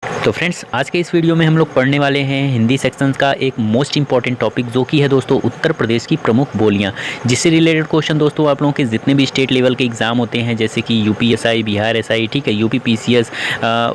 तो फ्रेंड्स, आज के इस वीडियो में हम लोग पढ़ने वाले हैं हिंदी सेक्शंस का एक मोस्ट इंपॉर्टेंट टॉपिक, जो कि है दोस्तों उत्तर प्रदेश की प्रमुख बोलियां। जिससे रिलेटेड क्वेश्चन दोस्तों आप लोगों के जितने भी स्टेट लेवल के एग्जाम होते हैं, जैसे कि यूपी एसआई, बिहार एसआई, ठीक है, यूपी पीसीएस,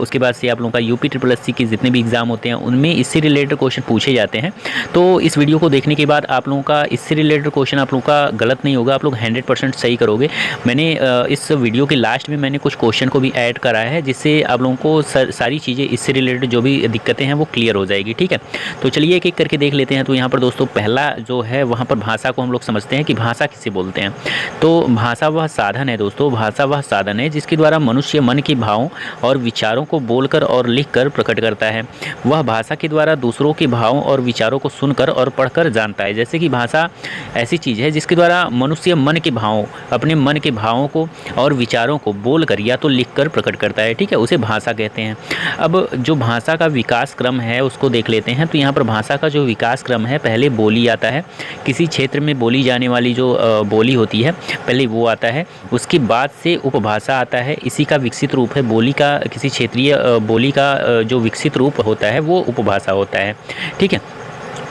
उसके बाद से आप लोगों का यूपी ट्रिपल एससी के जितने भी एग्जाम होते हैं उनमें इससे रिलेटेड क्वेश्चन पूछे जाते हैं। तो इस वीडियो को देखने के बाद आप लोगों का इससे रिलेटेड क्वेश्चन आप लोगों का गलत नहीं होगा, आप लोग 100% सही करोगे। मैंने इस वीडियो के लास्ट में मैंने कुछ क्वेश्चन को भी ऐड कराया है, जिससे आप लोगों को सारी चीज़ें इससे रिलेटेड जो भी दिक्कतें हैं वो क्लियर हो जाएगी। ठीक है, तो चलिए एक एक करके देख लेते हैं। तो यहाँ पर दोस्तों पहला जो है वहाँ पर भाषा को हम लोग समझते हैं कि भाषा किसे बोलते हैं। तो भाषा वह साधन है दोस्तों, भाषा वह साधन है जिसके द्वारा मनुष्य मन के भावों और विचारों को बोलकर और लिखकर प्रकट करता है। वह भाषा के द्वारा दूसरों के भावों और विचारों को सुनकर और पढ़कर जानता है। जैसे कि भाषा ऐसी चीज़ है जिसके द्वारा मनुष्य मन के भावों, अपने मन के भावों को और विचारों को बोलकर या तो लिखकर प्रकट करता है। ठीक है, उसे भाषा कहते हैं। अब जो भाषा का विकास क्रम है उसको देख लेते हैं। तो यहाँ पर भाषा का जो विकास क्रम है, पहले बोली आता है। किसी क्षेत्र में बोली जाने वाली जो बोली होती है पहले वो आता है, उसके बाद से उपभाषा आता है। इसी का विकसित रूप है बोली का, किसी क्षेत्रीय बोली का जो विकसित रूप होता है वो उपभाषा होता है। ठीक है,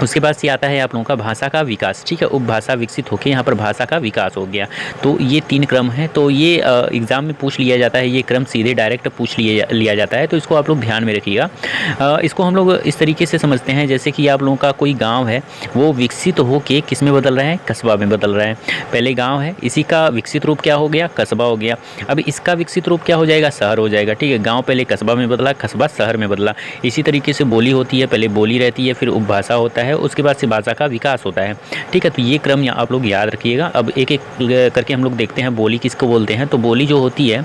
उसके बाद से आता है आप लोगों का भाषा का विकास। ठीक है, उपभाषा विकसित होकर यहाँ पर भाषा का विकास हो गया। तो ये 3 क्रम है। तो ये एग्ज़ाम में पूछ लिया जाता है, ये क्रम सीधे डायरेक्ट पूछ लिया जाता है। तो इसको आप लोग ध्यान में रखिएगा। इसको हम लोग इस तरीके से समझते हैं जैसे कि आप लोगों का कोई गाँव है, वो विकसित होकर किस में बदल रहा है, कस्बा में बदल रहा है। पहले गाँव है, इसी का विकसित रूप क्या हो गया, कस्बा हो गया। अब इसका विकसित रूप क्या हो जाएगा, शहर हो जाएगा। ठीक है, गाँव पहले कस्बा में बदला, कस्बा शहर में बदला। इसी तरीके से बोली होती है, पहले बोली रहती है, फिर उपभाषा होता है, उसके बाद से भाषा का विकास होता है। ठीक है, तो ये क्रम आप लोग याद रखिएगा। अब एक एक करके हम लोग देखते हैं बोली किसको बोलते हैं। तो बोली जो होती है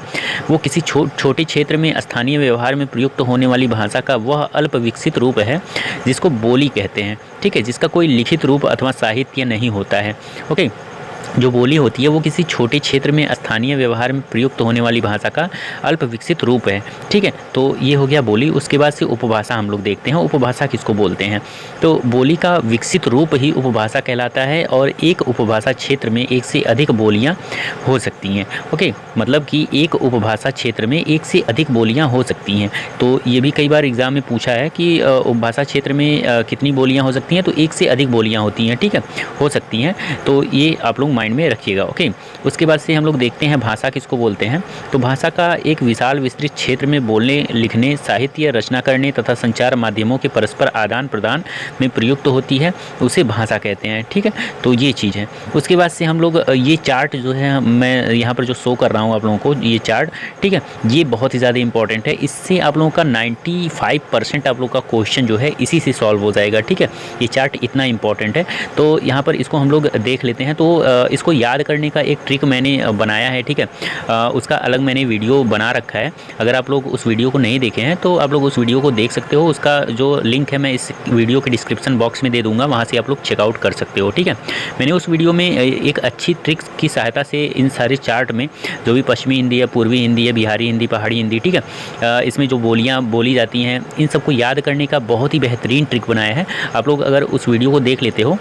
वो किसी छोटे क्षेत्र में स्थानीय व्यवहार में प्रयुक्त होने वाली भाषा का वह अल्प विकसित रूप है जिसको बोली कहते हैं। ठीक है, जिसका कोई लिखित रूप अथवा साहित्य नहीं होता है। ओके, जो बोली होती है वो किसी छोटे क्षेत्र में स्थानीय व्यवहार में प्रयुक्त होने वाली भाषा का अल्प विकसित रूप है। ठीक है, तो ये हो गया बोली। उसके बाद से उपभाषा हम लोग देखते हैं, उपभाषा किसको बोलते हैं। तो बोली का विकसित रूप ही उपभाषा कहलाता है, और एक उपभाषा क्षेत्र में एक से अधिक बोलियां हो सकती हैं। ओके, मतलब कि एक उपभाषा क्षेत्र में एक से अधिक बोलियाँ हो सकती हैं। तो ये भी कई बार एग्जाम में पूछा है कि उपभाषा क्षेत्र में कितनी बोलियाँ हो सकती हैं। तो एक से अधिक बोलियाँ होती हैं। ठीक है, हो सकती हैं। तो ये आप लोग माइंड में रखिएगा। ओके, उसके बाद से हम लोग देखते हैं भाषा किसको बोलते हैं। तो भाषा का एक विशाल विस्तृत क्षेत्र में बोलने, लिखने, साहित्य रचना करने तथा संचार माध्यमों के परस्पर आदान प्रदान में प्रयुक्त होती है, उसे भाषा कहते हैं। ठीक है, तो ये चीज़ है। उसके बाद से हम लोग ये चार्ट जो है मैं यहाँ पर जो शो कर रहा हूँ आप लोगों को, ये चार्ट, ठीक है, ये बहुत ही ज़्यादा इंपॉर्टेंट है। इससे आप लोगों का 95% आप लोग का क्वेश्चन जो है इसी से सॉल्व हो जाएगा। ठीक है, ये चार्ट इतना इंपॉर्टेंट है। तो यहाँ पर इसको हम लोग देख लेते हैं। तो इसको याद करने का एक ट्रिक मैंने बनाया है। ठीक है, उसका अलग मैंने वीडियो बना रखा है। अगर आप लोग उस वीडियो को नहीं देखे हैं तो आप लोग उस वीडियो को देख सकते हो। उसका जो लिंक है मैं इस वीडियो के डिस्क्रिप्शन बॉक्स में दे दूंगा, वहाँ से आप लोग चेकआउट कर सकते हो। ठीक है, मैंने उस वीडियो में एक अच्छी ट्रिक्स की सहायता से इन सारे चार्ट में जो भी पश्चिमी हिंदी है, पूर्वी हिंदी है, बिहारी हिंदी, पहाड़ी हिंदी, ठीक है, इसमें जो बोलियाँ बोली जाती हैं इन सबको याद करने का बहुत ही बेहतरीन ट्रिक बनाया है। आप लोग अगर उस वीडियो को देख लेते हो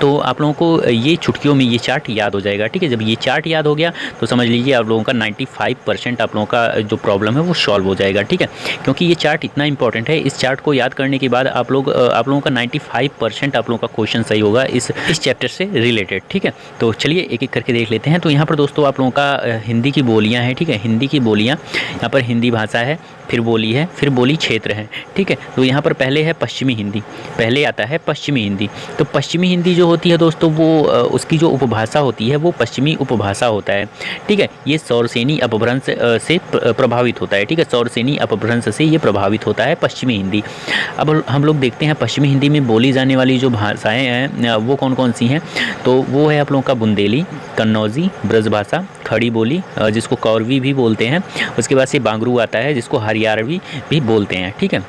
तो आप लोगों को ये चुटकियों में ये चार्ट याद हो जाएगा। ठीक है, जब ये चार्ट याद हो गया तो समझ लीजिए आप लोगों का 95% आप लोगों का जो प्रॉब्लम है वो सॉल्व हो जाएगा। ठीक है, क्योंकि ये चार्ट इतना इंपॉर्टेंट है। इस चार्ट को याद करने के बाद आप लोगों का 95% आप लोगों का क्वेश्चन सही होगा इस चैप्टर से रिलेटेड। ठीक है, तो चलिए एक एक करके देख लेते हैं। तो यहाँ पर दोस्तों आप लोगों का हिंदी की बोलियाँ हैं। ठीक है, हिंदी की बोलियाँ, यहाँ पर हिंदी भाषा है, फिर बोली है, फिर बोली क्षेत्र है। ठीक है, तो यहाँ पर पहले है पश्चिमी हिंदी, पहले आता है पश्चिमी हिंदी। तो पश्चिमी हिंदी जो होती है दोस्तों वो उसकी जो उपभाषा होती है वो पश्चिमी उपभाषा होता है। ठीक है, ये सौरसेनी अपभ्रंश से प्रभावित होता है। ठीक है, सौरसेनी अपभ्रंश से ये प्रभावित होता है पश्चिमी हिंदी। अब हम लोग देखते हैं पश्चिमी हिंदी में बोली जाने वाली जो भाषाएँ हैं वो कौन कौन सी हैं। तो वो है आप लोगों का बुंदेली, कन्नौजी, ब्रजभाषा, खड़ी बोली जिसको कौरवी भी बोलते हैं। उसके बाद से बांगरू आता है जिसको हरियाणवी भी बोलते हैं। ठीक है,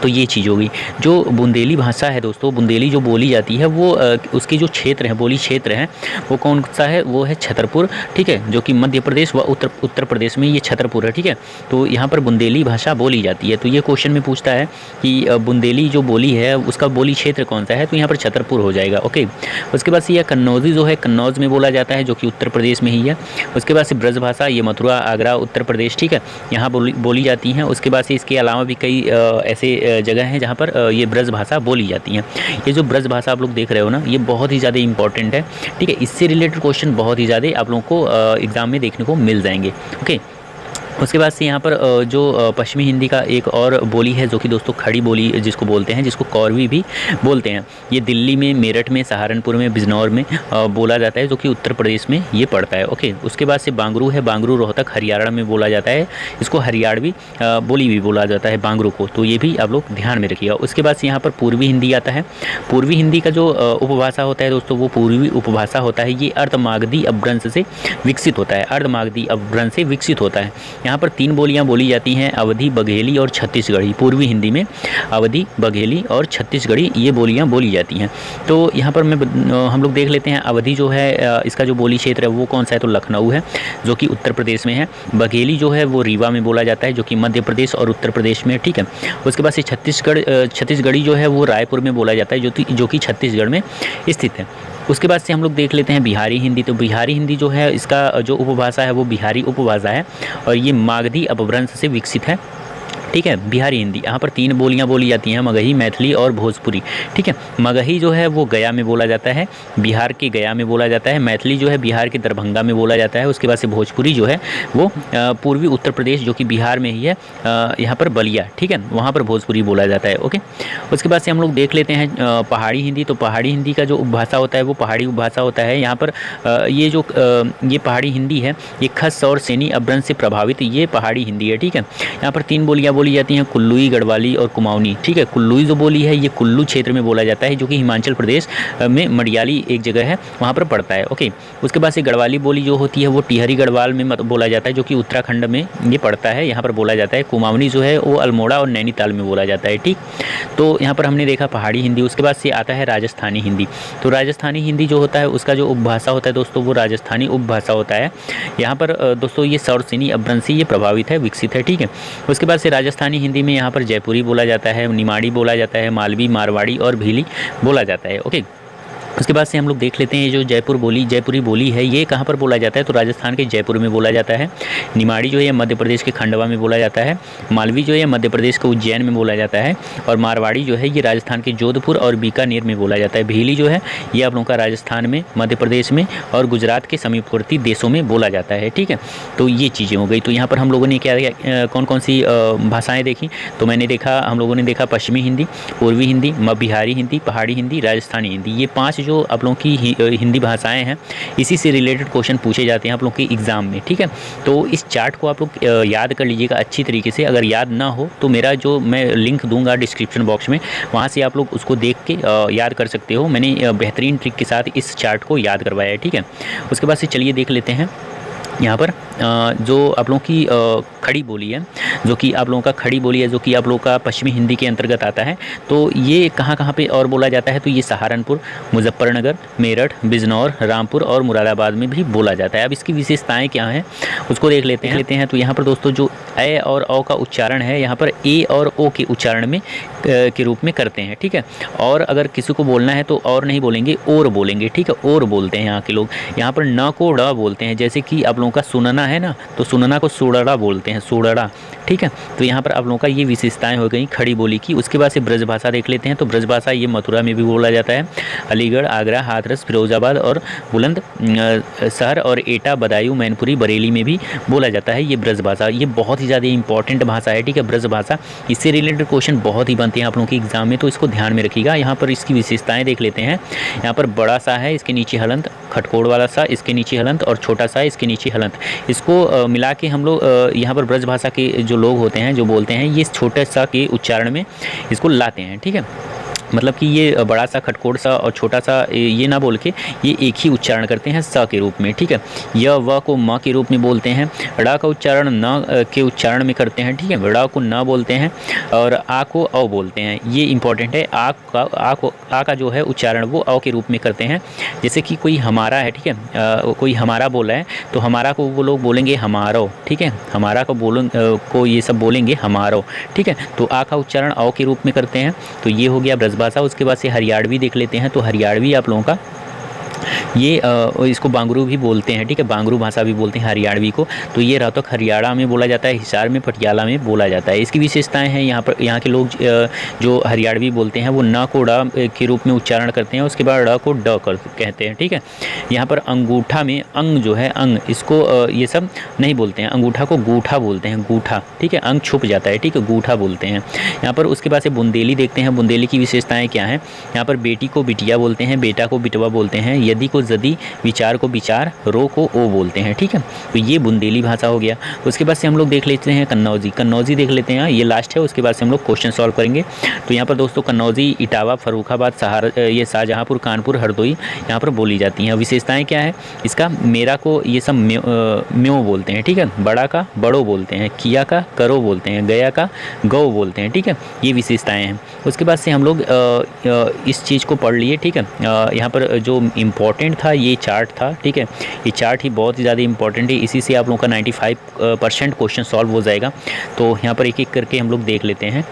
तो ये चीज़ होगी। जो बुंदेली भाषा है दोस्तों, बुंदेली जो बोली जाती है वो उसके जो क्षेत्र हैं, बोली क्षेत्र हैं, वो कौन सा है, वो है छतरपुर, ठीक है, जो कि मध्य प्रदेश व उत्तर प्रदेश में ये छतरपुर है, ठीक है। तो यहाँ पर बुंदेली भाषा बोली जाती है। तो ये क्वेश्चन में पूछता है कि बुंदेली जो बोली है उसका बोली क्षेत्र कौन सा है, तो यहाँ पर छतरपुर हो जाएगा। ओके, उसके बाद से यह कन्नौजी जो है कन्नौज में बोला जाता है, जो कि उत्तर प्रदेश में ही है। उसके बाद से ब्रज भाषा, ये मथुरा, आगरा, उत्तर प्रदेश, ठीक है, यहाँ बोली जाती हैं। उसके बाद से इसके अलावा भी कई ऐसे जगह हैं जहाँ पर ये ब्रज भाषा बोली जाती हैं। ये जो ब्रज भाषा आप लोग देख रहे हो ना, ये बहुत ही ज़्यादा इंपॉर्टेंट है, ठीक है। इससे रिलेटेड क्वेश्चन बहुत ही ज़्यादा आप लोगों को एग्ज़ाम में देखने को मिल जाएंगे। ओके, उसके बाद से यहाँ पर जो पश्चिमी हिंदी का एक और बोली है, जो कि दोस्तों खड़ी बोली जिसको बोलते हैं, जिसको कौरवी भी बोलते हैं। ये दिल्ली में, मेरठ में, सहारनपुर में, बिजनौर में बोला जाता है, जो कि उत्तर प्रदेश में ये पड़ता है। ओके, उसके बाद से बांगरू है, बांगरू रोहतक हरियाणा में बोला जाता है, इसको हरियाणवी बोली भी बोला जाता है बांगरू को, तो ये भी आप लोग ध्यान में रखिएगा। उसके बाद से यहाँ पर पूर्वी हिंदी आता है। पूर्वी हिंदी का जो उपभाषा होता है दोस्तों, वो पूर्वी उपभाषा होता है। ये अर्धमागधी अपभ्रंश से विकसित होता है, अर्धमागधी अपभ्रंश से विकसित होता है। यहाँ पर 3 बोलियां बोली जाती हैं, अवधी, बघेली और छत्तीसगढ़ी। पूर्वी हिंदी में अवधी, बघेली और छत्तीसगढ़ी ये बोलियां बोली जाती हैं। तो यहाँ पर हम लोग देख लेते हैं, अवधी जो है इसका जो बोली क्षेत्र है वो कौन सा है, तो लखनऊ है, जो कि उत्तर प्रदेश में है। बघेली जो है वो रीवा में बोला जाता है, जो कि मध्य प्रदेश और उत्तर प्रदेश में, ठीक है। उसके बाद से छत्तीसगढ़ी जो है वो रायपुर में बोला जाता है, जो कि छत्तीसगढ़ में स्थित है। उसके बाद से हम लोग देख लेते हैं बिहारी हिंदी। तो बिहारी हिंदी जो है, इसका जो उपभाषा है वो बिहारी उपभाषा है, और ये मागधी अपभ्रंश से विकसित है, ठीक है। बिहारी हिंदी, यहाँ पर 3 बोलियाँ बोली जाती हैं, मगही, मैथिली और भोजपुरी, ठीक है। मगही जो है वो गया में बोला जाता है, बिहार के गया में बोला जाता है। मैथिली जो है बिहार के दरभंगा में बोला जाता है। उसके बाद से भोजपुरी जो है वो पूर्वी उत्तर प्रदेश, जो कि बिहार में ही है, यहाँ पर बलिया, ठीक है, वहाँ पर भोजपुरी बोला जाता है। ओके, उसके बाद से हम लोग देख लेते हैं पहाड़ी हिंदी। तो पहाड़ी हिंदी का जो उपभाषा होता है वो पहाड़ी उपभाषा होता है। यहाँ पर ये पहाड़ी हिंदी है, ये खस और सैनी अपभ्रंश से प्रभावित ये पहाड़ी हिंदी है, ठीक है। यहाँ पर 3 बोलियाँ बोली जाती हैं, कुल्लुई, गढ़वाली और कुमाऊनी, ठीक है। कुल्लुई जो बोली है ये कुल्लू क्षेत्र में बोला जाता है, जो कि हिमाचल प्रदेश में मडियाली एक जगह है, वहाँ पर पड़ता है। ओके, उसके बाद से गढ़वाली बोली जो होती है वो टिहरी गढ़वाल में बोला जाता है, जो कि उत्तराखंड में ये पड़ता है, यहाँ पर बोला जाता है। कुमाऊनी जो है वो अल्मोड़ा और नैनीताल में बोला जाता है, ठीक। तो यहाँ पर हमने देखा पहाड़ी हिंदी। उसके बाद से आता है राजस्थानी हिंदी। तो राजस्थानी हिंदी जो होता है उसका जो उपभाषा होता है दोस्तों, वो राजस्थानी उपभाषा होता है। यहाँ पर दोस्तों ये सौर सैनी अपभ्रंश से ये प्रभावित है, विकसित है, ठीक है। उसके बाद से राजस्थानी हिंदी में यहाँ पर जयपुरी बोला जाता है, निमाड़ी बोला जाता है, मालवी, मारवाड़ी और भीली बोला जाता है। ओके, उसके बाद से हम लोग देख लेते हैं ये जो जयपुरी बोली है ये कहाँ पर बोला जाता है, तो राजस्थान के जयपुर में बोला जाता है। निमाड़ी जो है मध्य प्रदेश के खंडवा में बोला जाता है। मालवी जो है मध्य प्रदेश के उज्जैन में बोला जाता है, और मारवाड़ी जो है ये राजस्थान के जोधपुर और बीकानेर में बोला जाता है। भीली जो है ये आप लोगों का राजस्थान में, मध्य प्रदेश में और गुजरात के समीपवर्ती देशों में बोला जाता है, ठीक है। तो ये चीज़ें हो गई। तो यहाँ पर हम लोगों ने क्या कौन कौन सी भाषाएँ देखी, तो हम लोगों ने देखा पश्चिमी हिंदी, पूर्वी हिंदी, बिहारी हिंदी, पहाड़ी हिंदी, राजस्थानी हिंदी। ये 5 जो आप लोगों की हिंदी भाषाएं हैं, इसी से रिलेटेड क्वेश्चन पूछे जाते हैं आप लोगों के एग्ज़ाम में, ठीक है। तो इस चार्ट को आप लोग याद कर लीजिएगा अच्छी तरीके से। अगर याद ना हो तो मेरा जो मैं लिंक दूंगा डिस्क्रिप्शन बॉक्स में, वहाँ से आप लोग उसको देख के याद कर सकते हो। मैंने बेहतरीन ट्रिक के साथ इस चार्ट को याद करवाया है, ठीक है। उसके बाद से चलिए देख लेते हैं यहाँ पर जो आप लोगों की खड़ी बोली है, जो कि आप लोगों का खड़ी बोली है, जो कि आप लोगों का पश्चिमी हिंदी के अंतर्गत आता है। तो ये कहाँ पे और बोला जाता है, तो ये सहारनपुर, मुजफ्फरनगर, मेरठ, बिजनौर, रामपुर और मुरादाबाद में भी बोला जाता है। अब इसकी विशेषताएं क्या हैं उसको देख लेते हैं। तो यहाँ पर दोस्तों जो ए और ओ का उच्चारण है, यहाँ पर ए और ओ के उच्चारण में के रूप में करते हैं, ठीक है। और अगर किसी को बोलना है तो और नहीं बोलेंगे, और बोलेंगे, ठीक है। और बोलते हैं यहाँ के लोग। यहाँ पर न को ड़ बोलते हैं, जैसे कि आप लोगों का सुनना है ना, तो सुनना को सुड़ड़ा बोलते हैं, सुड़ड़ा, ठीक है। तो यहाँ पर आप लोगों का ये विशेषताएं हो गई खड़ी बोली की। उसके बाद से ब्रज भाषा देख लेते हैं। तो ब्रज भाषा ये मथुरा में भी बोला जाता है, अलीगढ़, आगरा, हाथरस, फिरोजाबाद और बुलंदशहर और एटा, बदायूं, मैनपुरी, बरेली में भी बोला जाता है ये ब्रज भाषा। ये बहुत ही ज़्यादा इंपॉर्टेंट भाषा है, ठीक है, ब्रज भाषा। इससे रिलेटेड क्वेश्चन बहुत ही बनते हैं आप लोगों के एग्जाम में, तो इसको ध्यान में रखिएगा। यहाँ पर इसकी विशेषताएँ देख लेते हैं। यहाँ पर बड़ा सा है, इसके नीचे हलंत, खटकोड़ वाला सा इसके नीचे हलंत, और छोटा सा इसके नीचे हलंत। इसको मिला के हम लोग यहाँ पर ब्रज भाषा के जो लोग होते हैं, जो बोलते हैं, ये छोटे सा के उच्चारण में इसको लाते हैं, ठीक है। मतलब कि ये बड़ा सा, खटकोड़ सा और छोटा सा ये ना बोल के ये एक ही उच्चारण करते हैं स के रूप में, ठीक है। य व को म के रूप में बोलते हैं, ड़ का उच्चारण न के उच्चारण में करते हैं, ठीक है। ड़ को न बोलते हैं और आ को अ बोलते हैं, ये इंपॉर्टेंट है। आ का जो है उच्चारण वो अ के रूप में करते हैं। जैसे कि कोई हमारा है, ठीक है, कोई हमारा बोला है तो हमारा को वो लोग बोलेंगे हमारो, ठीक है। हमारा को ये सब बोलेंगे हमारो, ठीक है। तो आ का उच्चारण अ के रूप में करते हैं। तो ये हो गया ब्रजभाषा। उसके बाद से हरियाणवी देख लेते हैं। तो हरियाणवी आप लोगों का ये इसको बांगरू भी बोलते हैं, ठीक है। बांगरू भाषा भी बोलते हैं हरियाणवी को। तो ये रोहतक हरियाणा में बोला जाता है, हिसार में, पटियाला में बोला जाता है। इसकी विशेषताएं हैं यहाँ के लोग जो हरियाणवी बोलते हैं वो न को ड़ के रूप में उच्चारण करते हैं, उसके बाद ड़ को ड कहते हैं, ठीक है। यहाँ पर अंगूठा में अंग जो है, अंग, इसको ये सब नहीं बोलते हैं। अंगूठा को गूठा बोलते हैं, गूठा, ठीक है। अंग छुप जाता है, ठीक है, गूठा बोलते हैं यहाँ पर। उसके बाद से बुंदेली देखते हैं। बुंदेली की विशेषताएँ क्या हैं? यहाँ पर बेटी को बिटिया बोलते हैं, बेटा को बिटवा बोलते हैं, यदि को यदि, विचार को विचार, रो को ओ बोलते हैं, ठीक है। तो ये बुंदेली भाषा हो गया। उसके बाद से हम लोग देख लेते हैं कन्नौजी। कन्नौजी देख लेते हैं, ये लास्ट है। उसके बाद से हम लोग क्वेश्चन सॉल्व करेंगे। तो यहाँ पर दोस्तों कन्नौजी इटावा, फर्रुखाबाद, ये शाहजहाँपुर, कानपुर, हरदोई यहाँ पर बोली जाती हैं। विशेषताएँ क्या है इसका? मेरा को ये सब म्यों बोलते हैं, ठीक है। बड़ा का बड़ो बोलते हैं, किया का करो बोलते हैं, गया का गौ बोलते हैं, ठीक है। ये विशेषताएँ हैं। उसके बाद से हम लोग इस चीज़ को पढ़ लिए, ठीक है। यहाँ पर जो इम्पोर्टेंट था ये चार्ट था, ठीक है। ये चार्ट ही बहुत ही ज़्यादा इंपॉर्टेंट है, इसी से आप लोगों का 95% क्वेश्चन सॉल्व हो जाएगा। तो यहाँ पर एक एक करके हम लोग देख लेते हैं।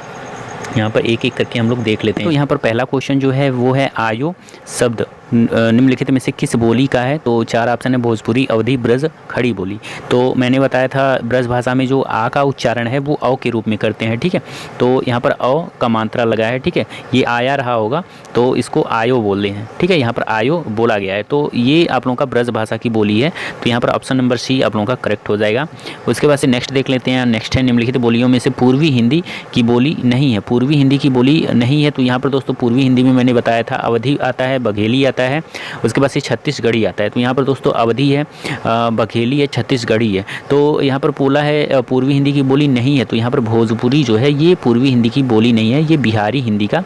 तो यहाँ पर पहला क्वेश्चन जो है वो है आयो शब्द निम्नलिखित में से किस बोली का है? तो 4 ऑप्शन है, भोजपुरी, अवधी, ब्रज, खड़ी बोली। तो मैंने बताया था ब्रज भाषा में जो आ का उच्चारण है वो अ के रूप में करते हैं, ठीक है। तो यहाँ पर अ का मात्रा लगा है, ठीक है। ये आया रहा होगा तो इसको आयो बोल रहे हैं, ठीक है। यहाँ पर आयो बोला गया है, तो ये आप लोगों का ब्रज भाषा की बोली है। तो यहाँ पर ऑप्शन नंबर सी आप लोगों का करेक्ट हो जाएगा। उसके बाद से नेक्स्ट देख लेते हैं। नेक्स्ट है निम्नलिखित बोलियों में से पूर्वी हिंदी की बोली नहीं है। पूर्वी हिंदी की बोली नहीं है, तो यहाँ पर दोस्तों पूर्वी हिंदी में मैंने बताया था अवधी आता है, बघेली आता है, उसके बाद से छत्तीसगढ़ी आता है। तो यहाँ पर दोस्तों अवधी है, बघेली है, छत्तीसगढ़ी है। तो यहाँ पर बोला है पूर्वी हिंदी की बोली नहीं है, तो यहाँ पर भोजपुरी जो है ये पूर्वी हिंदी की बोली नहीं है, ये बिहारी हिंदी का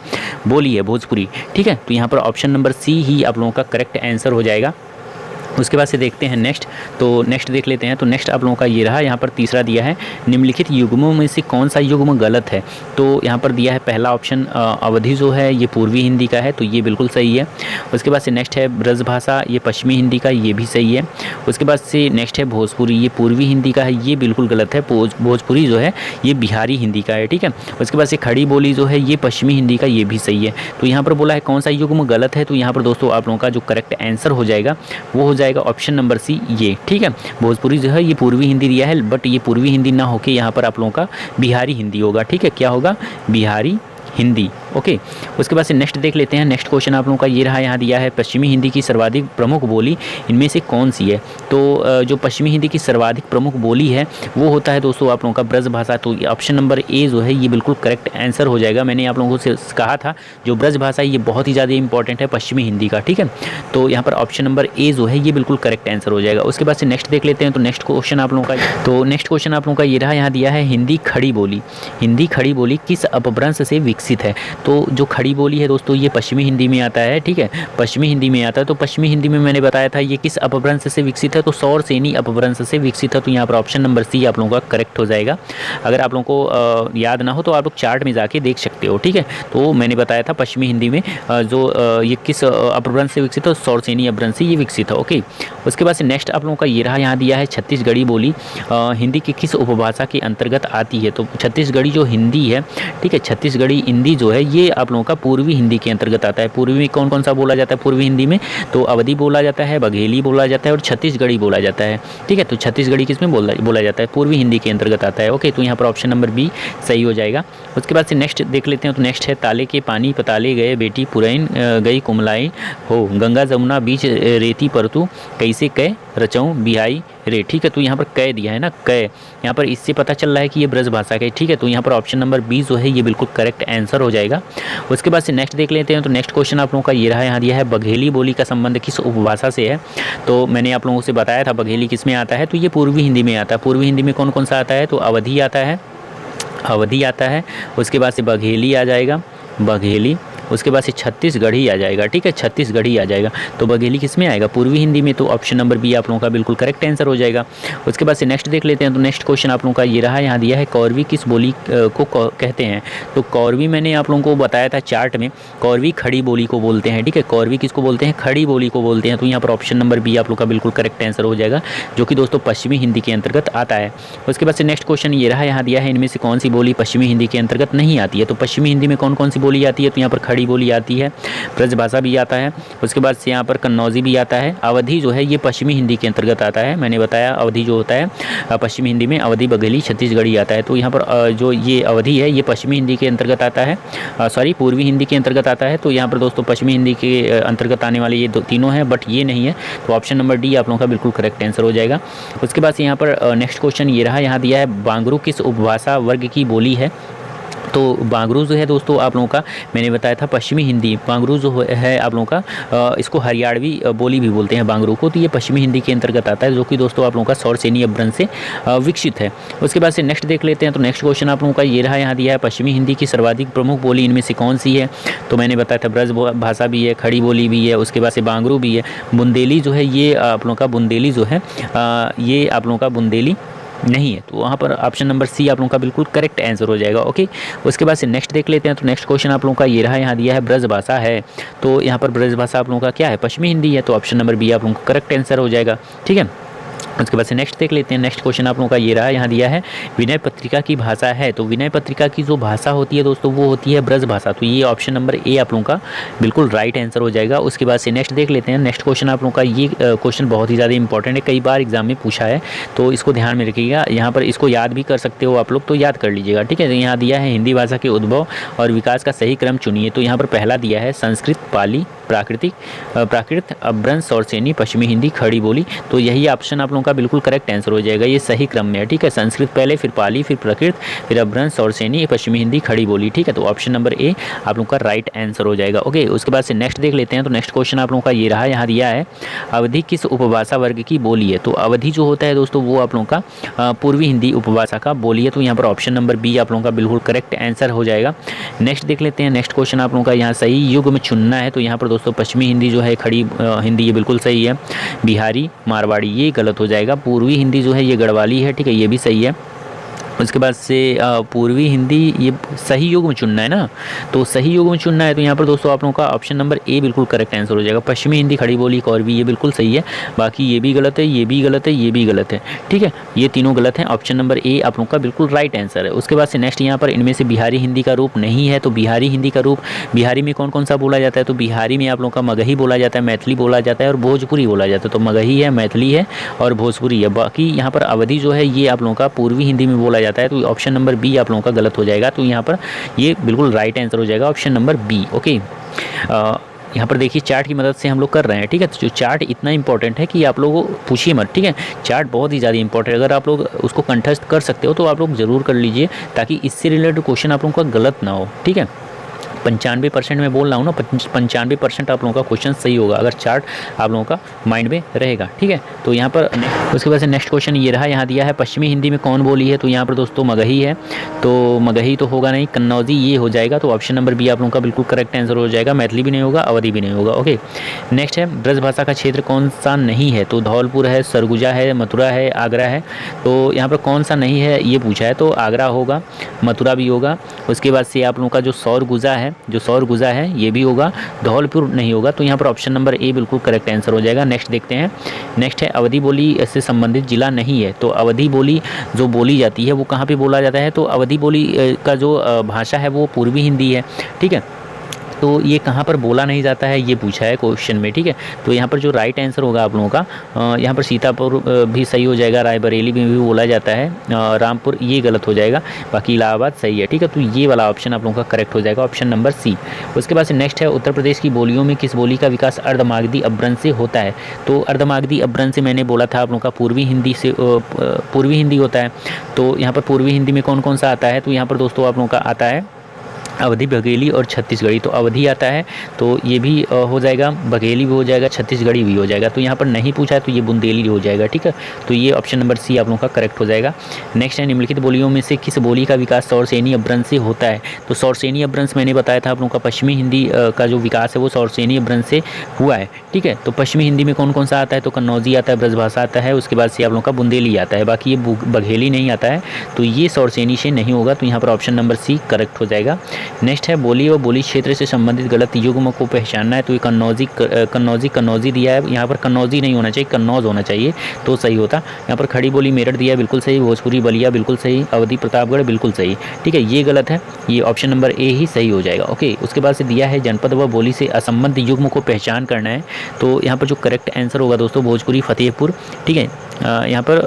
बोली है, भोजपुरी, ठीक है। तो यहाँ पर ऑप्शन नंबर सी ही आप लोगों का करेक्ट आंसर हो जाएगा। उसके बाद से देखते हैं नेक्स्ट। तो नेक्स्ट देख लेते हैं। तो नेक्स्ट आप लोगों का ये रहा, यहाँ पर तीसरा दिया है निम्नलिखित युग्मों में से कौन सा युग्म गलत है? तो यहाँ पर दिया है पहला ऑप्शन अवधि जो है ये पूर्वी हिंदी का है, तो ये बिल्कुल सही है। उसके बाद से नेक्स्ट है ब्रजभाषा, ये पश्चिमी हिंदी का, ये भी सही है। उसके बाद से नेक्स्ट है भोजपुरी, ये पूर्वी हिंदी का है, ये बिल्कुल गलत है। भोजपुरी जो है ये बिहारी हिंदी का है, ठीक है। उसके बाद से खड़ी बोली जो है ये पश्चिमी हिंदी का, ये भी सही है। तो यहाँ पर बोला है कौन सा युग्म गलत है, तो यहाँ पर दोस्तों आप लोगों का जो करेक्ट आंसर हो जाएगा वो हो जाएगा ऑप्शन नंबर सी, ये, ठीक है। भोजपुरी जो है ये पूर्वी हिंदी दिया है, बट ये पूर्वी हिंदी ना होके यहाँ पर आप लोगों का बिहारी हिंदी होगा, ठीक है। क्या होगा? बिहारी हिंदी, ओके। उसके बाद से नेक्स्ट देख लेते हैं। नेक्स्ट क्वेश्चन आप लोगों का ये रहा, यहाँ दिया है पश्चिमी हिंदी की सर्वाधिक प्रमुख बोली इनमें से कौन सी है? तो जो पश्चिमी हिंदी की सर्वाधिक प्रमुख बोली है वो होता है दोस्तों आप लोगों का ब्रज भाषा। तो ऑप्शन नंबर ए जो है ये बिल्कुल करेक्ट आंसर हो जाएगा। मैंने आप लोगों से कहा था जो ब्रज भाषा है ये बहुत ही ज़्यादा इंपॉर्टेंट है पश्चिमी हिंदी का, ठीक है। तो यहाँ पर ऑप्शन नंबर ए जो है ये बिल्कुल करेक्ट आंसर हो जाएगा। उसके बाद से नेक्स्ट देख लेते हैं। तो नेक्स्ट क्वेश्चन आप लोगों का ये रहा, यहाँ दिया है हिंदी खड़ी बोली। हिंदी खड़ी बोली किस अपभ्रंश से विकसित है? तो जो खड़ी बोली है दोस्तों ये पश्चिमी हिंदी में आता है, ठीक है। पश्चिमी हिंदी में आता है। तो पश्चिमी हिंदी में मैंने बताया था ये किस अपभ्रंश से विकसित है? तो सौरसेनी अपभ्रंश से विकसित है। तो यहाँ पर ऑप्शन नंबर सी आप लोगों का करेक्ट हो जाएगा। अगर आप लोगों को याद ना हो तो आप लोग चार्ट में जाके देख सकते हो, ठीक है। तो मैंने बताया था पश्चिमी हिंदी में जो ये किस अपभ्रंश से विकसित है? सौरसेनी अपभ्रंश से ये विकसित है, ओके। उसके बाद से नेक्स्ट आप लोगों का ये रहा, यहाँ दिया है छत्तीसगढ़ी बोली हिंदी की किस उपभाषा के अंतर्गत आती है? तो छत्तीसगढ़ी जो हिंदी है, ठीक है, छत्तीसगढ़ी हिंदी जो है ये आप लोगों का पूर्वी हिंदी के अंतर्गत आता है। पूर्वी में कौन कौन सा बोला जाता है पूर्वी हिंदी में? तो अवधी बोला जाता है, बघेली बोला जाता है और छत्तीसगढ़ी बोला जाता है, ठीक है। तो छत्तीसगढ़ी किस में बोला जाता है? पूर्वी हिंदी के अंतर्गत आता है, ओके। तो यहाँ पर ऑप्शन नंबर बी सही हो जाएगा। उसके बाद से नेक्स्ट देख लेते हैं। तो नेक्स्ट है ताले के पानी पताले गए बेटी पुरैन गई कुमलाई हो, गंगा जमुना बीच रेती परतू कैसे कै रचऊँ बिहाई रे, ठीक है। तो यहाँ पर कै दिया है ना, कै, यहाँ पर इससे पता चल रहा है कि ये ब्रज भाषा का है, ठीक है। तो यहाँ पर ऑप्शन नंबर बी जो है ये बिल्कुल करेक्ट आंसर हो जाएगा। उसके बाद से नेक्स्ट देख लेते हैं। तो नेक्स्ट क्वेश्चन आप लोगों का ये रहा, यहाँ दिया है बघेली बोली का संबंध किस उपभाषा से है? तो मैंने आप लोगों से बताया था बघेली किस में आता है, तो ये पूर्वी हिंदी में आता है। पूर्वी हिंदी में कौन कौन सा आता है? तो अवधी आता है, उसके बाद से बघेली आ जाएगा, बघेली। उसके बाद से छत्तीसगढ़ी आ जाएगा, ठीक है, छत्तीसगढ़ी आ जाएगा। तो बघेली किस में आएगा, पूर्वी हिंदी में, तो ऑप्शन नंबर बी आप लोगों का बिल्कुल करेक्ट आंसर हो जाएगा। उसके बाद से नेक्स्ट देख लेते हैं। तो नेक्स्ट क्वेश्चन आप लोगों का ये रहा, यहाँ दिया है कौरवी किस बोली को कहते हैं। तो कौरवी मैंने आप लोगों को बताया था चार्ट में, कौरवी खड़ी बोली को बोलते हैं, ठीक है, कौरवी किसको बोलते हैं, खड़ी बोली को बोलते हैं। तो यहाँ पर ऑप्शन नंबर बी आप लोग का बिल्कुल करेक्ट आंसर हो जाएगा, जो कि दोस्तों पश्चिमी हिंदी के अंतर्गत आता है। उसके बाद से नेक्स्ट क्वेश्चन ये रहा, यहाँ दिया है इनमें से कौन सी बोली पश्चिमी हिंदी के अंतर्गत नहीं आती है। तो पश्चिमी हिंदी में कौन कौन सी बोली आती है, तो यहाँ पर खड़ी बोली आती है, ब्रजभाषा भी आता है, उसके बाद से यहाँ पर कन्नौजी भी आता है, अवधी जो है ये पश्चिमी हिंदी के अंतर्गत आता है। मैंने बताया अवधी जो होता है पश्चिमी हिंदी में अवधी, बघेली, छत्तीसगढ़ी आता है। तो यहाँ पर जो ये अवधी है ये पश्चिमी हिंदी के अंतर्गत आता है, सॉरी पूर्वी हिंदी के अंतर्गत आता है। तो यहाँ पर दोस्तों पश्चिमी हिंदी के अंतर्गत आने वाले ये तीनों हैं, बट ये नहीं है। तो ऑप्शन नंबर डी आप लोगों का बिल्कुल करेक्ट आंसर हो जाएगा। उसके बाद यहाँ पर नेक्स्ट क्वेश्चन ये रहा, यहाँ दिया है बांगरू किस उपभाषा वर्ग की बोली है। तो बांगरू जो है दोस्तों आप लोगों का मैंने बताया था पश्चिमी हिंदी, बांगरू जो है आप लोगों का इसको हरियाणवी बोली भी बोलते हैं बांगरू को। तो ये पश्चिमी हिंदी के अंतर्गत आता है, जो कि दोस्तों आप लोगों का सौरसेनी अपभ्रंश से विकसित है। उसके बाद से नेक्स्ट देख लेते हैं। तो नेक्स्ट क्वेश्चन आप लोगों का ये रहा, यहाँ दिया है पश्चिमी हिंदी की सर्वाधिक प्रमुख बोली इनमें से कौन सी है। तो मैंने बताया था ब्रज भाषा भी है, खड़ी बोली भी है, उसके बाद से बांगरू भी है, बुंदेली जो है ये आप लोगों का बुंदेली जो है ये आप लोगों का बुंदेली नहीं है। तो वहाँ पर ऑप्शन नंबर सी आप लोगों का बिल्कुल करेक्ट आंसर हो जाएगा। ओके, उसके बाद से नेक्स्ट देख लेते हैं। तो नेक्स्ट क्वेश्चन आप लोगों का ये रहा, यहाँ दिया है ब्रज भाषा है। तो यहाँ पर ब्रज भाषा आप लोगों का क्या है, पश्चिमी हिंदी है। तो ऑप्शन नंबर बी आप लोगों का करेक्ट आंसर हो जाएगा, ठीक है। उसके बाद से नेक्स्ट देख लेते हैं। नेक्स्ट क्वेश्चन आप लोगों का ये रहा, यहाँ दिया है विनय पत्रिका की भाषा है। तो विनय पत्रिका की जो भाषा होती है दोस्तों वो होती है ब्रज भाषा। तो ये ऑप्शन नंबर ए आप लोगों का बिल्कुल राइट आंसर हो जाएगा। उसके बाद से नेक्स्ट देख लेते हैं। नेक्स्ट क्वेश्चन आप लोगों का ये क्वेश्चन बहुत ही ज़्यादा इंपॉर्टेंट है, कई बार एग्जाम में पूछा है, तो इसको ध्यान में रखिएगा। यहाँ पर इसको याद भी कर सकते हो आप लोग, तो याद कर लीजिएगा, ठीक है। तो यहाँ दिया है हिंदी भाषा के उद्भव और विकास का सही क्रम चुनिए। तो यहाँ पर पहला दिया है संस्कृत, पाली, प्राकृत, अपभ्रंश, सौरसेनी, पश्चिमी हिंदी, खड़ी बोली। तो यही ऑप्शन आप लोगों का बिल्कुल करेक्ट आंसर हो जाएगा, ये सही क्रम में है, ठीक है। संस्कृत पहले, फिर पाली, फिर प्राकृत, फिर अपभ्रंश, सौरसेनी, पश्चिमी हिंदी, खड़ी बोली, ठीक है। तो ऑप्शन नंबर ए आप लोगों का राइट आंसर हो जाएगा। ओके, उसके बाद से नेक्स्ट देख लेते हैं। तो नेक्स्ट क्वेश्चन आप लोगों का ये रहा, यहाँ दिया है अवधि किस उपभाषा वर्ग की बोली है। तो अवधि जो होता है दोस्तों वो आप लोगों का पूर्वी हिंदी उपभाषा का बोली है। तो यहाँ पर ऑप्शन नंबर बी आप लोगों का बिल्कुल करेक्ट आंसर हो जाएगा। नेक्स्ट देख लेते हैं। नेक्स्ट क्वेश्चन आप लोगों का यहाँ सही युग में चुनना है। तो यहाँ पर दोस्तों पश्चिमी हिंदी जो है खड़ी हिंदी ये बिल्कुल सही है, बिहारी, मारवाड़ी ये गलत हो जाएगा, पूर्वी हिंदी जो है ये गढ़वाली है, ठीक है, ये भी सही है। उसके बाद से पूर्वी हिंदी ये सही युग में चुनना है ना, तो सही युग में चुनना है। तो यहाँ पर दोस्तों आप लोगों का ऑप्शन नंबर ए बिल्कुल करेक्ट आंसर हो जाएगा। पश्चिमी हिंदी, खड़ी बोली, कौरवी ये बिल्कुल सही है, बाकी ये भी गलत है, ये भी गलत है, ये भी गलत है, ठीक है, ये तीनों गलत हैं। ऑप्शन नंबर ए आप लोगों का बिल्कुल राइट आंसर है। उसके बाद से नेक्स्ट यहाँ पर इनमें से बिहारी हिंदी का रूप नहीं है। तो बिहारी हिंदी का रूप बिहारी में कौन कौन सा बोला जाता है। तो बिहारी में आप लोगों का मगही बोला जाता है, मैथिली बोला जाता है और भोजपुरी बोला जाता है। तो मगही है, मैथिली है और भोजपुरी है। बाकी यहाँ पर अवधि जो है ये आप लोगों का पूर्वी हिंदी में बोला जाता है। तो ऑप्शन नंबर बी आप लोगों का गलत हो जाएगा। तो यहाँ पर ये बिल्कुल राइट आंसर हो जाएगा, ऑप्शन नंबर बी। ओके, यहाँ पर देखिए चार्ट की मदद से हम लोग कर रहे हैं, ठीक है। तो जो चार्ट इतना इंपॉर्टेंट है कि आप लोग पूछिए मत, ठीक है। चार्ट बहुत ही ज़्यादा इंपॉर्टेंट है, अगर आप लोग उसको कंठस्थ कर सकते हो तो आप लोग ज़रूर कर लीजिए, ताकि इससे रिलेटेड क्वेश्चन आप लोगों का गलत ना हो, ठीक है। 95% में बोल रहा हूँ ना, 95% आप लोगों का क्वेश्चन सही होगा अगर चार्ट आप लोगों का माइंड में रहेगा, ठीक है। तो यहाँ पर उसके बाद से नेक्स्ट क्वेश्चन ये रहा, यहाँ दिया है पश्चिमी हिंदी में कौन बोली है। तो यहाँ पर दोस्तों मगही है, तो मगही तो होगा नहीं, कन्नौजी ये हो जाएगा। तो ऑप्शन नंबर बी आप लोगों का बिल्कुल करेक्ट आंसर हो जाएगा। मैथिली भी नहीं होगा, अवधि भी नहीं होगा। ओके, नेक्स्ट है ब्रज भाषा का क्षेत्र कौन सा नहीं है। तो धौलपुर है, सरगुजा है, मथुरा है, आगरा है। तो यहाँ पर कौन सा नहीं है ये पूछा है, तो आगरा होगा, मथुरा भी होगा। उसके बाद से आप लोगों का जो सौरगुजा है, जो सौरगुजा है ये भी होगा, धौलपुर नहीं होगा। तो यहाँ पर ऑप्शन नंबर ए बिल्कुल करेक्ट आंसर हो जाएगा। नेक्स्ट देखते हैं। नेक्स्ट है अवधि बोली से संबंधित जिला नहीं है। तो अवधि बोली जो बोली जाती है वो कहाँ पे बोला जाता है। तो अवधि बोली का जो भाषा है वो पूर्वी हिंदी है, ठीक है। तो ये कहाँ पर बोला नहीं जाता है ये पूछा है क्वेश्चन में, ठीक है। तो यहाँ पर जो राइट आंसर होगा आप लोगों का, यहाँ पर सीतापुर भी सही हो जाएगा, रायबरेली में भी बोला जाता है, रामपुर ये गलत हो जाएगा, बाकी इलाहाबाद सही है, ठीक है। तो ये वाला ऑप्शन आप लोगों का करेक्ट हो जाएगा, ऑप्शन नंबर सी। उसके बाद से नेक्स्ट है उत्तर प्रदेश की बोलियों में किस बोली का विकास अर्धमागधी अपभ्रंश से होता है। तो अर्धमागधी अपभ्रंश से मैंने बोला था आप लोगों का पूर्वी हिंदी से पूर्वी हिंदी होता है। तो यहाँ पर पूर्वी हिंदी में कौन कौन सा आता है। तो यहाँ पर दोस्तों आप लोगों का आता है अवधी, बघेली और छत्तीसगढ़ी। तो अवधी आता है तो ये भी हो जाएगा, बघेली भी हो जाएगा, छत्तीसगढ़ी भी हो जाएगा। तो यहाँ पर नहीं पूछा है तो ये बुंदेली हो जाएगा, ठीक है। तो ये ऑप्शन नंबर सी आप लोगों का करेक्ट हो जाएगा। नेक्स्ट है, निम्नलिखित बोलियों में से किस बोली का विकास सौरसेनी अपभ्रंश से होता है? तो सौरसेनी अपभ्रंश मैंने बताया था आप लोगों का, पश्चिमी हिंदी का जो विकास है वो सौरसेनी अपभ्रंश से हुआ है, ठीक है। तो पश्चिमी हिंदी में कौन कौन सा आता है? तो कन्नौजी आता है, ब्रजभाषा आता है, उसके बाद से आप लोगों का बुंदेली आता है, बाकी ये बघेली नहीं आता है। तो ये सौरसेनी से नहीं होगा, तो यहाँ पर ऑप्शन नंबर सी करेक्ट हो जाएगा। नेक्स्ट है, बोली व बोली क्षेत्र से संबंधित गलत युग्म को पहचानना है। तो ये कन्नौजी दिया है, यहाँ पर कन्नौजी नहीं होना चाहिए, कन्नौज होना चाहिए तो सही होता। यहाँ पर खड़ी बोली मेरठ दिया है, बिल्कुल सही। भोजपुरी बलिया बिल्कुल सही। अवधी प्रतापगढ़ बिल्कुल सही, ठीक है। ये गलत है, ये ऑप्शन नंबर ए ही सही हो जाएगा। ओके, उसके बाद से दिया है जनपद व बोली से असंबद्ध युग्म को पहचान करना है। तो यहाँ पर जो करेक्ट आंसर होगा दोस्तों भोजपुरी फतेहपुर, ठीक है। यहाँ पर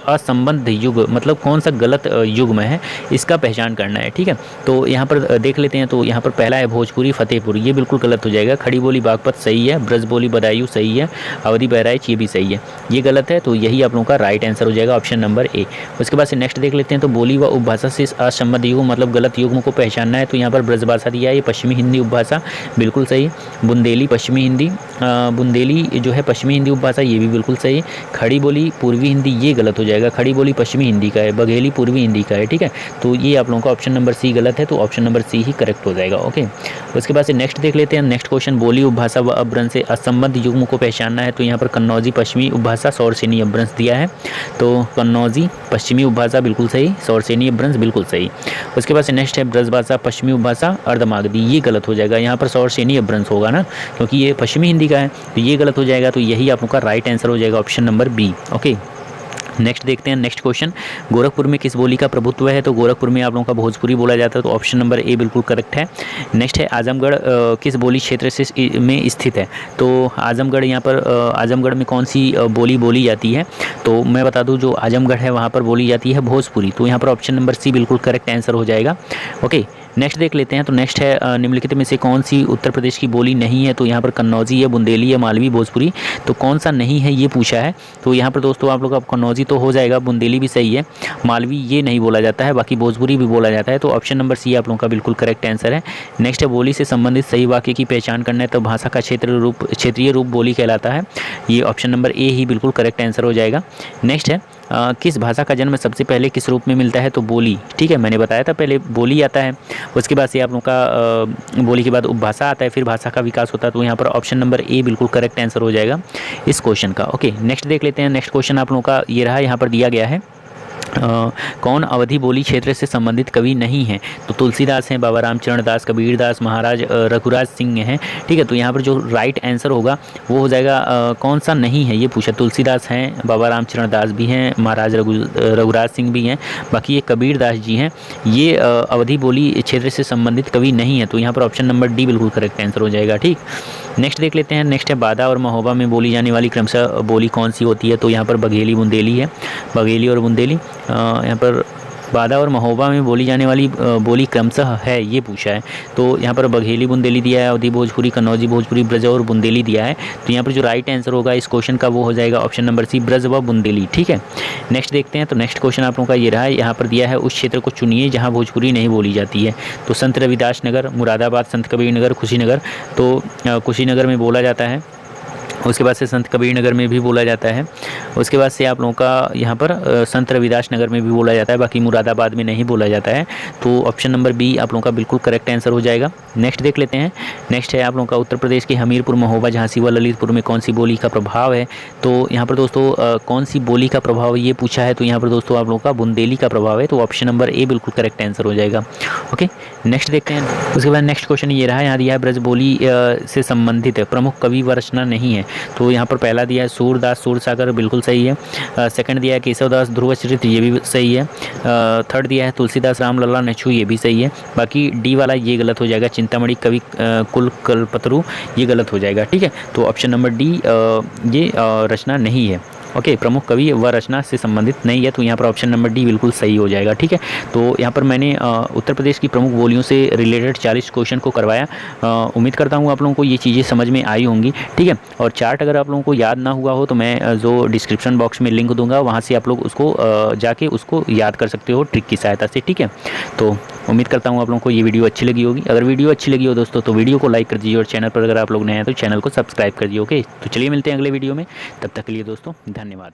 असंबद्ध युग मतलब कौन सा गलत युग्म है इसका पहचान करना है, ठीक है। तो यहाँ पर देख लेते हैं। तो यहाँ पर पहला है भोजपुरी फतेहपुर, ये बिल्कुल गलत हो जाएगा। खड़ी बोली बागपत सही है, ब्रज बोली बदायूं सही है, अवधी बहराइच ये भी सही है, ये गलत है। तो यही आप लोगों का राइट आंसर हो जाएगा, ऑप्शन नंबर ए। उसके बाद से नेक्स्ट देख लेते हैं। तो बोली व उपभाषा से असंबद्ध युग्म मतलब गलत युग्म को पहचानना है। तो यहाँ पर ब्रजभाषा दिया है, ये पश्चिमी हिंदी उपभाषा बिल्कुल सही। बुंदेली पश्चिमी हिंदी, बुंदेली जो है पश्चिमी हिंदी उपभाषा, ये भी बिल्कुल सही। खड़ी बोली पूर्वी हिंदी, ये गलत हो जाएगा, खड़ी बोली पश्चिमी हिंदी का है, बघेली पूर्वी हिंदी का है, ठीक है। तो ये आप लोगों का ऑप्शन नंबर सी गलत है, तो ऑप्शन नंबर सी ही करेक्ट हो जाएगा। ओके, उसके बाद से नेक्स्ट देख लेते हैं। नेक्स्ट क्वेश्चन, बोली उपभाषा व अपभ्रंश से असंबद्ध युग्म को पहचानना है। तो यहाँ पर कन्नौजी पश्चिमी उपभाषा सौरसेनी अपभ्रंश दिया है। तो कन्नौजी पश्चिमी उपभाषा बिल्कुल सही, सौरसेनी अपभ्रंश बिल्कुल सही। उसके बाद से नेक्स्ट है ब्रजभाषा पश्चिमी उपभाषा अर्धमागधी, ये गलत हो जाएगा। यहाँ पर सौरसेनी अपभ्रंश होगा ना, क्योंकि ये पश्चिमी हिंदी का है, तो ये गलत हो जाएगा। तो यही आप लोग का राइट आंसर हो जाएगा, option number B. Okay, next देखते हैं। नेक्स्ट क्वेश्चन, गोरखपुर में किस बोली का प्रभुत्व है? तो गोरखपुर में आप लोगों का भोजपुरी बोला जाता है, तो ऑप्शन नंबर ए बिल्कुल करेक्ट है। नेक्स्ट है, आजमगढ़ किस बोली क्षेत्र से में स्थित है? तो आजमगढ़, यहाँ पर आजमगढ़ में कौन सी बोली बोली जाती है? तो मैं बता दूं, जो आजमगढ़ है वहाँ पर बोली जाती है भोजपुरी। तो यहाँ पर ऑप्शन नंबर सी बिल्कुल करेक्ट आंसर हो जाएगा। ओके, नेक्स्ट देख लेते हैं। तो नेक्स्ट है, निम्नलिखित में से कौन सी उत्तर प्रदेश की बोली नहीं है? तो यहाँ पर कन्नौजी है, बुंदेली है, मालवी, भोजपुरी। तो कौन सा नहीं है ये पूछा है। तो यहाँ पर दोस्तों आप लोग का कन्नौजी तो हो जाएगा, बुंदेली भी सही है, मालवी ये नहीं बोला जाता है, बाकी भोजपुरी भी बोला जाता है। तो ऑप्शन नंबर सी आप लोगों का बिल्कुल करेक्ट आंसर है। नेक्स्ट है, बोली से संबंधित सही वाक्य की पहचान करना है। तो भाषा का क्षेत्रीय रूप बोली कहलाता है, ये ऑप्शन नंबर ए ही बिल्कुल करेक्ट आंसर हो जाएगा। नेक्स्ट है, किस भाषा का जन्म सबसे पहले किस रूप में मिलता है? तो बोली, ठीक है, मैंने बताया था पहले बोली आता है, उसके बाद से आप लोगों का बोली के बाद उपभाषा आता है, फिर भाषा का विकास होता है। तो यहाँ पर ऑप्शन नंबर ए बिल्कुल करेक्ट आंसर हो जाएगा इस क्वेश्चन का। ओके, नेक्स्ट देख लेते हैं। नेक्स्ट क्वेश्चन आप लोगों का ये रहा, यहाँ पर दिया गया है कौन अवधी बोली क्षेत्र से संबंधित कवि नहीं है? तो तुलसीदास हैं, बाबा रामचरण दास, कबीर दास, महाराज रघुराज सिंह हैं, ठीक है। तो यहाँ पर जो राइट आंसर होगा वो हो जाएगा कौन सा नहीं है ये पूछा। तुलसीदास हैं, बाबा रामचरण दास भी हैं, महाराज रघुराज सिंह भी हैं, बाकी ये कबीर दास जी हैं, ये अवधी बोली क्षेत्र से संबंधित कवि नहीं है। तो यहाँ पर ऑप्शन नंबर डी बिल्कुल करेक्ट आंसर हो जाएगा, ठीक। नेक्स्ट देख लेते हैं। नेक्स्ट है, बादा और महोबा में बोली जाने वाली क्रमशः बोली कौन सी होती है? तो यहाँ पर बघेली बुंदेली है, बघेली और बुंदेली। यहाँ पर बादा और महोबा में बोली जाने वाली बोली क्रमशः है ये पूछा है। तो यहाँ पर बघेली बुंदेली दिया है, अवधी भोजपुरी, कन्नौजी भोजपुरी, ब्रज और बुंदेली दिया है। तो यहाँ पर जो राइट आंसर होगा इस क्वेश्चन का वो हो जाएगा ऑप्शन नंबर सी, ब्रज व बुंदेली, ठीक है। नेक्स्ट देखते हैं। तो नेक्स्ट क्वेश्चन आप लोगों का ये रहा है, यहाँ पर दिया है उस क्षेत्र को चुनिए जहाँ भोजपुरी नहीं बोली जाती है। तो संत रविदास नगर, मुरादाबाद, संत कबीर नगर, कुशीनगर। तो कुशीनगर में बोला जाता है, उसके बाद से संत कबीर नगर में भी बोला जाता है, उसके बाद से आप लोगों का यहाँ पर संत रविदास नगर में भी बोला जाता है, बाकी मुरादाबाद में नहीं बोला जाता है। तो ऑप्शन नंबर बी आप लोगों का बिल्कुल करेक्ट आंसर हो जाएगा। नेक्स्ट देख लेते हैं। नेक्स्ट है आप लोगों का उत्तर प्रदेश के हमीरपुर, महोबा, झांसी व ललितपुर में कौन सी बोली का प्रभाव है? तो यहाँ पर दोस्तों कौन सी बोली का प्रभाव ये पूछा है। तो यहाँ पर दोस्तों आप लोगों का बुंदेली का प्रभाव है। तो ऑप्शन नंबर ए बिल्कुल करेक्ट आंसर हो जाएगा। ओके, नेक्स्ट देखते हैं। उसके बाद नेक्स्ट क्वेश्चन ये रहा, यहाँ दिया है ब्रज बोली से संबंधित प्रमुख कवि व रचना नहीं है। तो यहाँ पर पहला दिया है सूरदास, सूरसागर, बिल्कुल सही है। सेकंड दिया है केशवदास, ध्रुवचरित्र, ये भी सही है। थर्ड दिया है तुलसीदास, रामलला, नछू, ये भी सही है। बाकी डी वाला ये गलत हो जाएगा, चिंतामणि कवि कुल कल्पतरु, ये गलत हो जाएगा, ठीक है। तो ऑप्शन नंबर डी ये रचना नहीं है। ओके, प्रमुख कवि व रचना से संबंधित नहीं है। तो यहाँ पर ऑप्शन नंबर डी बिल्कुल सही हो जाएगा, ठीक है। तो यहाँ पर मैंने उत्तर प्रदेश की प्रमुख बोलियों से रिलेटेड 40 क्वेश्चन को करवाया। उम्मीद करता हूँ आप लोगों को ये चीज़ें समझ में आई होंगी, ठीक है। और चार्ट अगर आप लोगों को याद ना हुआ हो तो मैं जो डिस्क्रिप्शन बॉक्स में लिंक दूंगा, वहाँ से आप लोग उसको जाके उसको याद कर सकते हो ट्रिक की सहायता से, ठीक है। तो उम्मीद करता हूँ आप लोगों को ये वीडियो अच्छी लगी होगी। अगर वीडियो अच्छी लगी हो दोस्तों तो वीडियो को लाइक कर दीजिए और चैनल पर अगर आप लोग नए हैं तो चैनल को सब्सक्राइब कर दीजिए। ओके, तो चलिए मिलते हैं अगले वीडियो में, तब तक के लिए दोस्तों धन्यवाद।